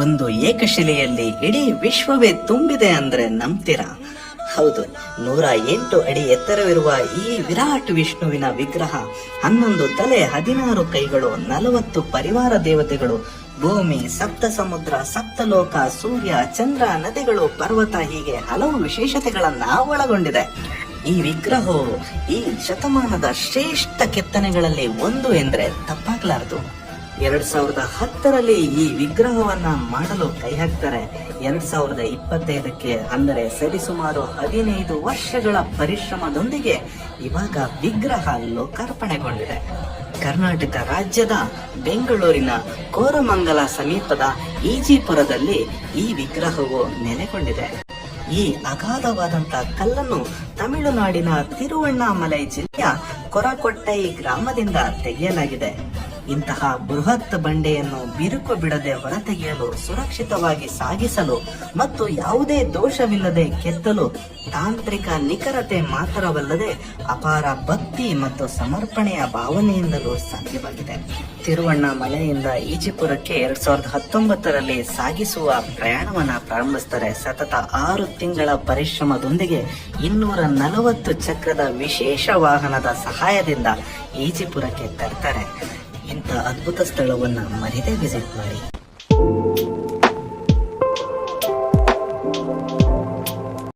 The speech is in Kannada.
ಒಂದು ಏಕಶಿಲೆಯಲ್ಲಿ ಇಡೀ ವಿಶ್ವವೇ ತುಂಬಿದೆ ಅಂದ್ರೆ ನಂಬ್ತೀರಾ? ಹೌದು, 108 ಅಡಿ ಎತ್ತರವಿರುವ ಈ ವಿರಾಟ್ ವಿಷ್ಣುವಿನ ವಿಗ್ರಹ 11 ತಲೆ, 16 ಕೈಗಳು, 40 ಪರಿವಾರ ದೇವತೆಗಳು, ಭೂಮಿ, ಸಪ್ತ ಸಮುದ್ರ, ಸಪ್ತಲೋಕ, ಸೂರ್ಯ, ಚಂದ್ರ, ನದಿಗಳು, ಪರ್ವತ ಹೀಗೆ ಹಲವು ವಿಶೇಷತೆಗಳನ್ನ ಒಳಗೊಂಡಿದೆ. ಈ ವಿಗ್ರಹವು ಈ ಶತಮಾನದ ಶ್ರೇಷ್ಠ ಕೆತ್ತನೆಗಳಲ್ಲಿ ಒಂದು ಎಂದ್ರೆ ತಪ್ಪಾಗ್ಲಾರದು. 2010ರಲ್ಲಿ ಈ ವಿಗ್ರಹವನ್ನ ಮಾಡಲು ಕೈ ಹಾಕ್ತಾರೆ. 2025ಕ್ಕೆ ಅಂದರೆ ಸರಿಸುಮಾರು 15 ವರ್ಷಗಳ ಪರಿಶ್ರಮದೊಂದಿಗೆ ಇವಾಗ ವಿಗ್ರಹ ಲೋಕಾರ್ಪಣೆಗೊಂಡಿದೆ. ಕರ್ನಾಟಕ ರಾಜ್ಯದ ಬೆಂಗಳೂರಿನ ಕೋರಮಂಗಲ ಸಮೀಪದ ಈಜಿಪುರದಲ್ಲಿ ಈ ವಿಗ್ರಹವು ನೆಲೆಗೊಂಡಿದೆ. ಈ ಅಗಾಧವಾದಂತ ಕಲ್ಲನ್ನು ತಮಿಳುನಾಡಿನ ತಿರುವಣ್ಣಾಮಲೈ ಜಿಲ್ಲೆಯ ಕೊರಕೊಟ್ಟೈ ಗ್ರಾಮದಿಂದ ತೆಗೆಯಲಾಗಿದೆ. ಇಂತಹ ಬೃಹತ್ ಬಂಡೆಯನ್ನು ಬಿರುಕು ಬಿಡದೆ ಹೊರತೆಗೆಯಲು, ಸುರಕ್ಷಿತವಾಗಿ ಸಾಗಿಸಲು ಮತ್ತು ಯಾವುದೇ ದೋಷವಿಲ್ಲದೆ ಕೆತ್ತಲು ತಾಂತ್ರಿಕ ನಿಖರತೆ ಮಾತ್ರವಲ್ಲದೆ ಅಪಾರ ಭಕ್ತಿ ಮತ್ತು ಸಮರ್ಪಣೆಯ ಭಾವನೆಯಿಂದಲೂ ಸಾಧ್ಯವಾಗಿದೆ. ತಿರುವಣ್ಣಾಮಲೆಯಿಂದ ಈಜಿಪುರಕ್ಕೆ 2019ರಲ್ಲಿ ಸಾಗಿಸುವ ಪ್ರಯಾಣವನ್ನ ಪ್ರಾರಂಭಿಸ್ತಾರೆ. ಸತತ 6 ತಿಂಗಳ ಪರಿಶ್ರಮದೊಂದಿಗೆ 240 ಚಕ್ರದ ವಿಶೇಷ ವಾಹನದ ಸಹಾಯದಿಂದ ಈಜಿಪುರಕ್ಕೆ ತರ್ತಾರೆ. ಇಂಥ ಅದ್ಭುತ ಸ್ಥಳವನ್ನ ಮರೆಯದೆ ವಿಸಿಟ್ ಮಾಡಿ.